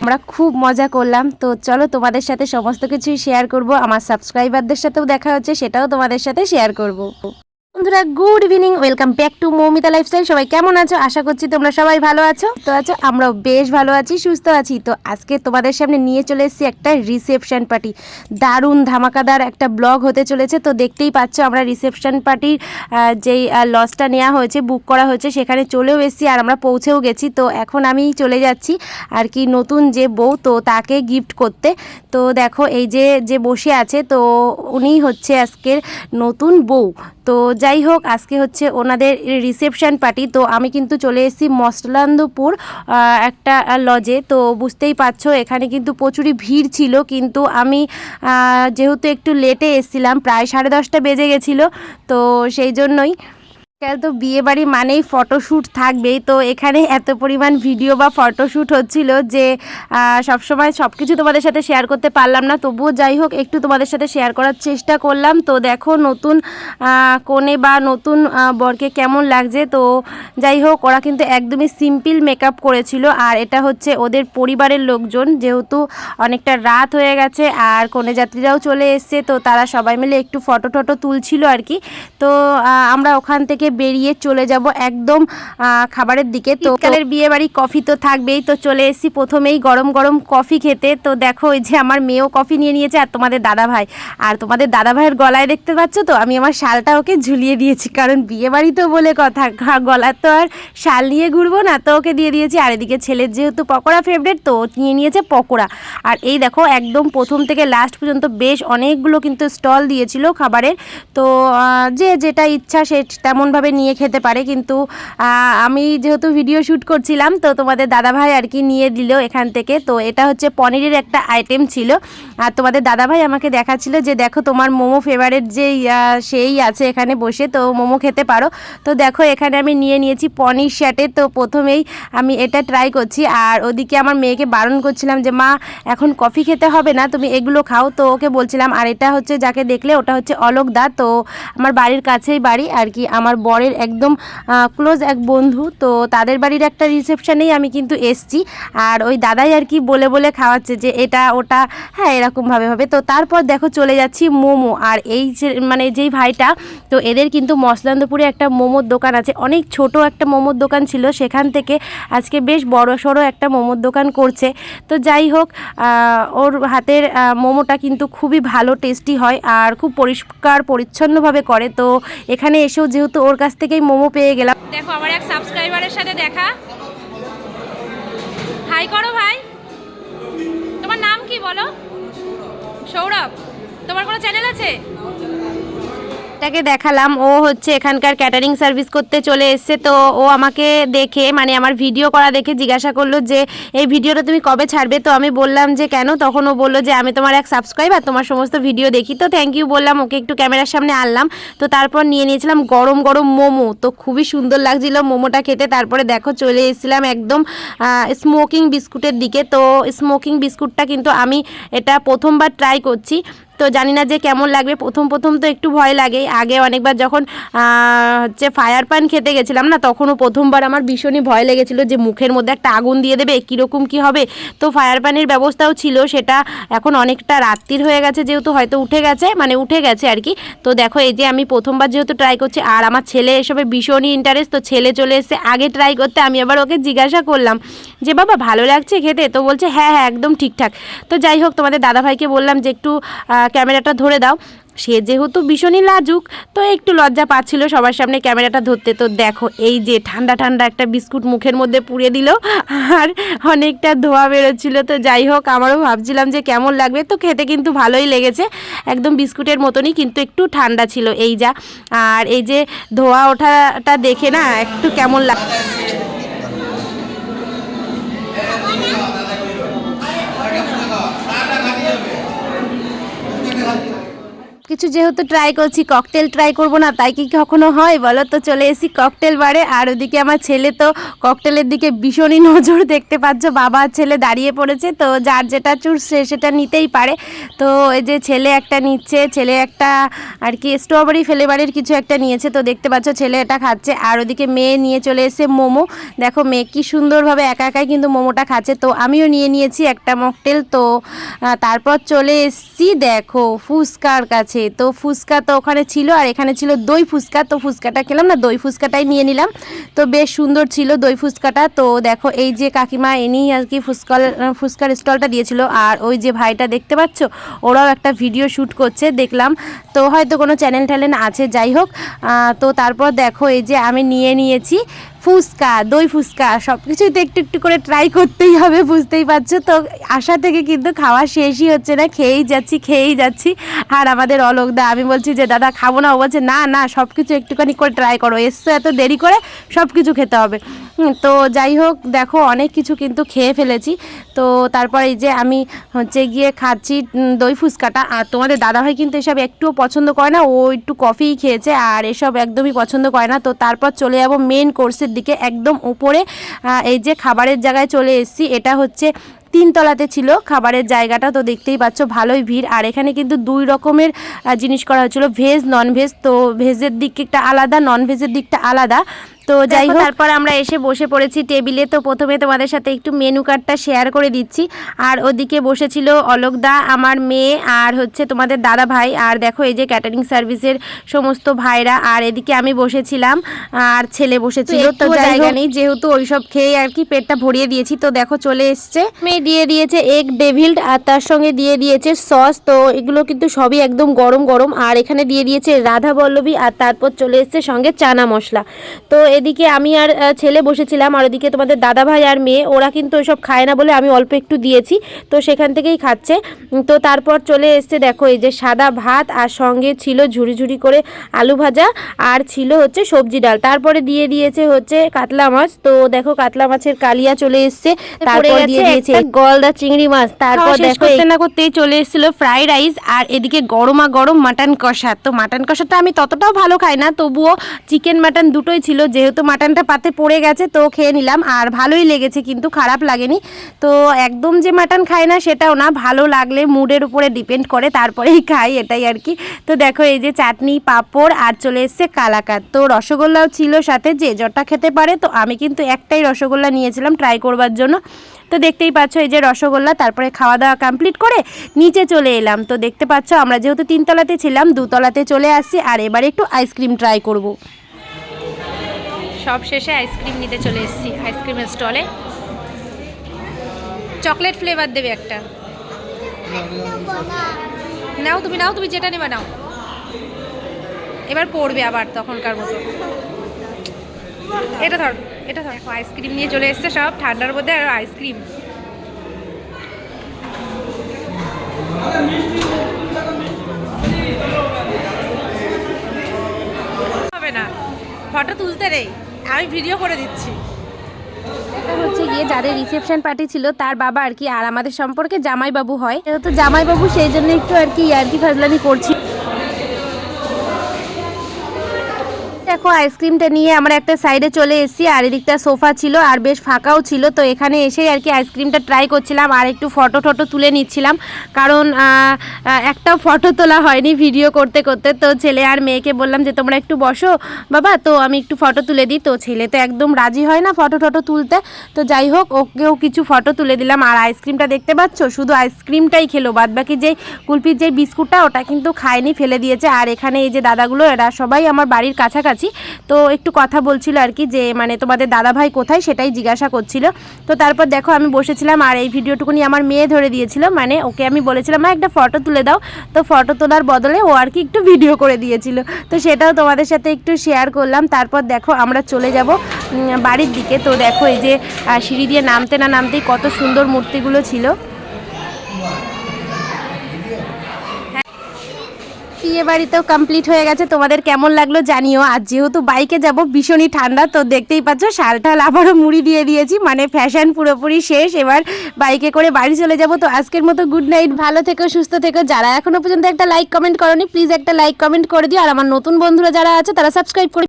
আমরা খুব মজা করলাম। তো চলো তোমাদের সাথে সমস্ত কিছুই শেয়ার করব, আমার সাবস্ক্রাইবারদের সাথেও দেখা হচ্ছে সেটাও তোমাদের সাথে শেয়ার করব। বন্ধুরা good evening, welcome back to Moumita lifestyle. সবাই কেমন আছো? আশা করছি তোমরা সবাই ভালো আছো। তো আমরাও বেশ ভালো আছি, সুস্থ আছি। তো আজকে তোমাদের সামনে নিয়ে চলে এসেছি একটা রিসেপশন পার্টি। দারুণ ধামাকাদার একটা ব্লগ হতে চলেছে। তো দেখতেই পাচ্ছ আমরা রিসেপশন পার্টির যেই লজটা নেওয়া হয়েছে, বুক করা হয়েছে, সেখানে চলেও এসেছি আর আমরা পৌঁছেও গেছি। তো এখন আমি চলে যাচ্ছি আর কি নতুন যে বউ, তো তাকে গিফট করতে। তো দেখো এই যে বসে আছে, তো উনি হচ্ছে আজকের নতুন বউ। তো যাই হোক, আজকে হচ্ছে ওনাদের রিসেপশন পার্টি। তো আমি কিন্তু চলে এসেছি মসলান্দপুর একটা লজে। তো বুঝতেই পারছো এখানে কিন্তু প্রচুরই ভিড় ছিল, কিন্তু আমি যেহেতু একটু লেটে এসেছিলাম, প্রায় 10:30 বেজে গেছিলো, তো সেই জন্যই। তো বিয়ে বাড়ি মানেই ফটোশ্যুট থাকবেই। তো এখানে এত পরিমাণ ভিডিও বা ফটোশ্যুট হচ্ছিল যে সবসময় সব কিছু তোমাদের সাথে শেয়ার করতে পারলাম না, তবুও যাই হোক একটু তোমাদের সাথে শেয়ার করার চেষ্টা করলাম। তো দেখো নতুন কনে বা নতুন বরকে কেমন লাগছে। তো যাই হোক, ওরা কিন্তু একদমই সিম্পল মেকআপ করেছিল, আর এটা হচ্ছে ওদের পরিবারের লোকজন, যেহেতু অনেকটা রাত হয়ে গেছে আর কনে যাত্রীরাও চলে এসছে, তো তারা সবাই মিলে একটু ফটো টটো তুলছিল আর কি। তো আমরা ওখান থেকে বেরিয়ে চলে যাব একদম খাবারের দিকে। তো কালের বিয়ে বাড়ি, কফি তো থাকবেই। তো চলে এসেছি প্রথমেই গরম গরম কফি খেতে। তো দেখো ওই যে আমার মেয়েও কফি নিয়ে নিয়েছে, আর তোমাদের দাদাভাই। আর তোমাদের দাদাভাইয়ের গলায় দেখতে পাচ্ছ তো, আমি আমার শালটা ওকে ঝুলিয়ে দিয়েছি, কারণ বিয়ে বাড়ি তো বলে কথা, গলার তো আর শাল নিয়ে ঘুরবো না, তো ওকে দিয়ে দিয়েছি। আর এদিকে ছেলের যেহেতু পকোড়া ফেভারিট, তো নিয়ে নিয়েছে পকোড়া। আর এই দেখো একদম প্রথম থেকে লাস্ট পর্যন্ত বেশ অনেকগুলো কিন্তু স্টল দিয়েছিল খাবারের। তো যে যেটা ইচ্ছা সে তেমনভাবে নিয়ে খেতে পারে, কিন্তু আমি যেহেতু ভিডিও শ্যুট করছিলাম, তো তোমাদের দাদাভাই আর কি নিয়ে দিল এখান থেকে। তো এটা হচ্ছে পনিরের একটা আইটেম ছিল, আর তোমাদের দাদাভাই আমাকে দেখাচ্ছিল যে দেখো তোমার মোমো ফেভারিট যেই সেই আছে এখানে বসে, তো মোমো খেতে পারো। তো দেখো এখানে আমি নিয়ে নিয়েছি পনির শ্যাটে। তো প্রথমেই আমি এটা ট্রাই করছি, আর ওদিকে আমার মেয়েকে বারণ করছিলাম যে মা এখন কফি খেতে হবে না, তুমি এগুলো খাও। তো ওকে বলছিলাম। আর এটা হচ্ছে যাকে দেখলে ওটা হচ্ছে অলোক দা, তো আমার বাড়ির কাছেই বাড়ি আর কি, আমার বরের একদম ক্লোজ এক বন্ধু। তো তাদের বাড়ির একটা রিসেপশনেই আমি কিন্তু এসছি, আর ওই দাদাই আর কি বলে বলে খাওয়াচ্ছে যে এটা ওটা, হ্যাঁ এরকমভাবে হবে। তো তারপর দেখো চলে যাচ্ছি মোমো। আর এই যে মানে যেই ভাইটা, তো এদের কিন্তু মসলান্দপুরে একটা মোমোর দোকান আছে, অনেক ছোট একটা মোমোর দোকান ছিল, সেখান থেকে আজকে বেশ বড় সড়ো একটা মোমোর দোকান করছে। তো যাই হোক, ওর হাতের মোমোটা কিন্তু খুবই ভালো টেস্টি হয়, আর খুব পরিষ্কার পরিচ্ছন্নভাবে করে। তো এখানে এসেও যেহেতু ওর কাছ থেকেই মোমো পেয়ে গেলাম। দেখো আমার এক সাবস্ক্রাইবারের সাথে দেখা, হাই করো ভাই। তোমার নাম কি বলো? সৌরভ। তোমার কোনো চ্যানেল আছে? তাকে দেখালাম, ও হচ্ছে এখানকার ক্যাটারিং সার্ভিস করতে চলে এসছে। তো ও আমাকে দেখে, মানে আমার ভিডিও করা দেখে জিজ্ঞাসা করলো যে এই ভিডিওটা তুমি কবে ছাড়বে। তো আমি বললাম যে কেন, তখন ও বললো যে আমি তোমার এক সাবস্ক্রাইবার, তোমার সমস্ত ভিডিও দেখি। তো থ্যাংক ইউ বললাম, ওকে একটু ক্যামেরার সামনে আনলাম। তো তারপর নিয়ে নিয়েছিলাম গরম গরম মোমো, তো খুবই সুন্দর লাগছিল মোমোটা খেতে। তারপরে দেখো চলে এসেছিলাম একদম স্মোকিং বিস্কুটের দিকে। তো স্মোকিং বিস্কুটটা কিন্তু আমি এটা প্রথমবার ট্রাই করছি, তো জানি না যে কেমন লাগবে। প্রথম তো একটু ভয় লাগে, আগে অনেকবার যখন হচ্ছে ফায়ার পান খেতে গেছিলাম না, তখনও প্রথমবার আমার ভীষণই ভয় লেগেছিলো যে মুখের মধ্যে একটা আগুন দিয়ে দেবে, কীরকম কী হবে। তো ফায়ার পানের ব্যবস্থাও ছিল, সেটা এখন অনেকটা রাত্রির হয়ে গেছে, যেহেতু হয়তো উঠে গেছে আর কি। তো দেখো এই যে আমি প্রথমবার যেহেতু ট্রাই করছি, আর আমার ছেলে এসবে ভীষণই ইন্টারেস্ট, তো ছেলে চলে এসে আগে ট্রাই করতে। আমি আবার ওকে জিজ্ঞাসা করলাম যে বাবা ভালো লাগছে খেতে, তো বলছে হ্যাঁ হ্যাঁ একদম ঠিকঠাক। তো যাই হোক, তোমাদের দাদাভাইকে বললাম যে একটু ক্যামেরাটা ধরে দাও। সে যেহেতু ভীষণই লাজুক, তো একটু লজ্জা পাচ্ছিল সবার সামনে ক্যামেরাটা ধরতে। তো দেখো এই যে ঠান্ডা ঠান্ডা একটা বিস্কুট মুখের মধ্যে পুড়ে দিল, আর অনেকটা ধোয়া বেরোচ্ছিলো। তো যাই হোক, আমারও ভাবছিলাম যে কেমন লাগবে। তো খেতে কিন্তু ভালোই লেগেছে, একদম বিস্কুটের মতনই, কিন্তু একটু ঠান্ডা ছিল এই যা। আর এই যে ধোয়া ওঠাটা দেখে না একটু কেমন লাগে। কিছু যেহেতু ট্রাই করছি, ককটেল ট্রাই করব না তাই কি কখনো হয় বলো? তো চলে এসেছি ককটেল বারে। আর ওদিকে আমার ছেলে তো ককটেলের দিকে ভীষণই নজর, দেখতে পাচ্ছ বাবা আর ছেলে দাঁড়িয়ে পড়েছে। তো যার যেটা চুজ সে সেটা নিতেই পারে। তো এই যে ছেলে একটা নিচ্ছে, ছেলে একটা আর কি স্ট্রবেরি ফ্লেভারের কিছু একটা নিয়েছে। তো দেখতে পাচ্ছ ছেলে এটা খাচ্ছে। আর ওদিকে মেয়ে নিয়ে চলে এসেছে মোমো। দেখো মেয়ে কি সুন্দরভাবে একা একাই কিন্তু মোমোটা খাচ্ছে। তো আমিও নিয়ে নিয়েছি একটা মকটেল। তো তারপর চলে এসেছি দেখো ফুচকার কাছে। তো ফুচকা তো ওখানে ছিল আর এখানে ছিল দই ফুচকা। তো ফুচকাটা খেলাম না, দই ফুচকাটাই নিয়ে নিলাম। তো বেশ সুন্দর ছিল দই ফুচকাটা। তো দেখো এই যে কাকিমা এনি আর কি ফুচকার স্টলটা দিয়েছিল। আর ওই যে ভাইটা দেখতে পাচ্ছ ওরাও একটা ভিডিও শ্যুট করছে দেখলাম। তো হয়তো কোনো চ্যানেল ট্যানেল আছে, যাই হোক। তো তারপর দেখো এই যে আমি নিয়ে নিয়েছি ফুচকা, দই ফুচকা। সব কিছুই তো একটু একটু করে ট্রাই করতেই হবে, বুঝতেই পারছো। তো আশা থেকে কিন্তু খাওয়া শেষই হচ্ছে না, খেয়েই যাচ্ছি। আর আমাদের অলোকদা, আমি বলছি যে দাদা খাবো না, ও বলছে না না সব কিছু একটুখানি করে ট্রাই করো, এসছো এত দেরি করে সব কিছু খেতে হবে। তো যাই হোক দেখো অনেক কিছু কিন্তু খেয়ে ফেলেছি। তো তারপর এই যে আমি হচ্ছে গিয়ে খাচ্ছি দই ফুচকাটা। আর তোমাদের দাদাভাই কিন্তু এসব একটুও পছন্দ করে না, ও একটু কফিই খেয়েছে আর এসব একদমই পছন্দ করে না। তো তারপর চলে যাবো মেন কোর্সের দিকে, একদম উপরে। এই যে খাবারের জায়গায় চলে এসেছি, এটা হচ্ছে 3 তলাতে ছিল খাবারের জায়গাটা। তো দেখতেই পাচ্ছ ভালোই ভিড়। আর এখানে কিন্তু 2 রকমের জিনিস করা হচ্ছিলো, ভেজ নন ভেজ। তো ভেজের দিকটা আলাদা, নন ভেজের দিকটা আলাদা। তো যাই হোক তারপর আমরা এসে বসে পড়েছি টেবিলে। তো প্রথমে তোমাদের সাথে একটু মেনু কার্ডটা শেয়ার করে দিচ্ছি। আর ওদিকে বসেছিল অলোকদা, আমার মেয়ে আর হচ্ছে তোমাদের দাদা ভাই। আর দেখো এই যে ক্যাটারিং সার্ভিসের সমস্ত ভাইরা। আর এদিকে আমি বসেছিলাম আর ছেলে বসেছিল। তো জায়গা নেই যেহেতু ওইসব খেয়ে আর কি পেটটা ভরিয়ে দিয়েছি। তো দেখো চলে এসছে, মেয়ে দিয়ে দিয়েছে এগ ডেভিল্ড আর তার সঙ্গে দিয়ে দিয়েছে সস। তো এগুলো কিন্তু সবই একদম গরম গরম। আর এখানে দিয়ে দিয়েছে রাধা বল্লভী আর তারপর চলে এসছে সঙ্গে চানা মশলা। তো এদিকে আমি আর ছেলে বসেছিলাম। আর ওদিকে তোমাদের দাদা ভাই আর মেয়ে, ওরা কিন্তু ওইসব খায় না বলে আমি অল্প একটু দিয়েছি, তো সেখান থেকেই খাচ্ছে। তো তারপর চলে এসছে দেখো এই যে সাদা ভাত আর সঙ্গে ছিল ঝুড়ি ঝুড়ি করে আলু ভাজা আর ছিল হচ্ছে সবজি ডাল। তারপরে দিয়ে দিয়েছে হচ্ছে কাতলা মাছ। তো দেখো কাতলা মাছের কালিয়া চলে এসছে। তারপর দিয়ে দিয়েছে গলদা চিংড়ি মাছ। তারপর দেখো করতে না করতেই চলে এসেছিল ফ্রাইড রাইস আর এদিকে গরমা গরম মাটন কষা। তো মাটন কষাটা আমি ততটাও ভালো খাই না, তবুও চিকেন মাটন দুটোই ছিল, যেহেতু মাটনটা পাতে পড়ে গেছে তো খেয়ে নিলাম। আর ভালোই লেগেছে, কিন্তু খারাপ লাগেনি। তো একদম যে মাটন খাই না সেটাও না, ভালো লাগলে মুডের উপরে ডিপেন্ড করে তারপরেই খাই, এটাই আর কি। তো দেখো এই যে চাটনি পাঁপড় আর চলে এসছে কালাকাঁদ। তো রসগোল্লাও ছিল সাথে, যে যটা খেতে পারে। তো আমি কিন্তু একটাই রসগোল্লা নিয়েছিলাম ট্রাই করবার জন্য। তো দেখতেই পাচ্ছ এই যে রসগোল্লা। তারপরে খাওয়া দাওয়া কমপ্লিট করে নিচে চলে এলাম। তো দেখতে পাচ্ছ আমরা যেহেতু 3 তলাতে ছিলাম 2 তলাতে চলে আসছি। আর এবারে একটু আইসক্রিম ট্রাই করব। সব শেষে আইসক্রিম নিতে চলে এসেছি আইসক্রিমের স্টলে। চকলেট ফ্লেভার দেবে একটা, নাও তুমি যেটা নেবে নাও। এবার পড়বে আবার তখনকার মতো। এটা ধর আইসক্রিম নিয়ে চলে এসছে সব ঠান্ডার মধ্যে। আর আইসক্রিম হবে না, ফটো তুলতে নেই, আমি ভিডিও করে দিচ্ছি। এটা হচ্ছে গিয়ে যাদের রিসেপশন পার্টি ছিল তার বাবা আর কি। আর আমাদের সম্পর্কে জামাইবাবু হয়, যেহেতু জামাইবাবু সেই জন্য একটু আর কি ইয়ার্কি ফাজলামি করছি। দেখো আইসক্রিমটা নিয়ে আমরা একটা সাইডে চলে এসেছি। আর এদিকটা সোফা ছিল আর বেশ ফাঁকাও ছিল। তো এখানে এসেই আর কি আইসক্রিমটা ট্রাই করছিলাম আর একটু ফটো তুলে নিচ্ছিলাম, কারণ একটাও ফটো তোলা হয়নি ভিডিও করতে করতে। তো ছেলে আর মেয়েকে বললাম যে তোমরা একটু বসো বাবা, তো আমি একটু ফটো তুলে দিই। তো ছেলে তো একদম রাজি হয় না ফটো তুলতে। তো যাই হোক ওকেও কিছু ফটো তুলে দিলাম। আর আইসক্রিমটা দেখতে পাচ্ছ, শুধু আইসক্রিমটাই খেলো, বাদবাকি যেই কুলপির যেই বিস্কুটটা ওটা কিন্তু খায়নি, ফেলে দিয়েছে। আর এখানে এই যে দাদাগুলো, এরা সবাই আমার বাড়ির কাছাকাছি। তো একটু কথা বলছিল আর কি, যে মানে তোমাদের দাদা ভাই কোথায় সেটাই জিজ্ঞাসা করছিল। তো তারপর দেখো আমি বসেছিলাম আর এই ভিডিওটুকুনি আমার মেয়ে ধরে দিয়েছিল, মানে ওকে আমি বলেছিলাম মা একটা ফটো তুলে দাও। তো ফটো তোলার বদলে ও আর কি একটু ভিডিও করে দিয়েছিল। তো সেটাও তোমাদের সাথে একটু শেয়ার করলাম। তারপর দেখো আমরা চলে যাব বাড়ির দিকে। তো দেখো এই যে সিঁড়ি দিয়ে নামতে না নামতেই কত সুন্দর মূর্তিগুলো ছিল। বিয়ে বাড়িতেও কমপ্লিট হয়ে গেছে, তোমাদের কেমন লাগলো জানিও। আর যেহেতু বাইকে যাব ভীষণই ঠান্ডা, তো দেখতেই পাচ্ছ শাল টাল আবারও মুড়ি দিয়ে দিয়েছি, মানে ফ্যাশন পুরোপুরি শেষ। এবার বাইকে করে বাড়ি চলে যাব। তো আজকের মতো গুড নাইট, ভালো থেকো, সুস্থ থেকো। যারা এখনো পর্যন্ত একটা লাইক কমেন্ট করোনি প্লিজ একটা লাইক কমেন্ট করে দিও। আর আমার নতুন বন্ধুরা যারা আছে তারা সাবস্ক্রাইব করে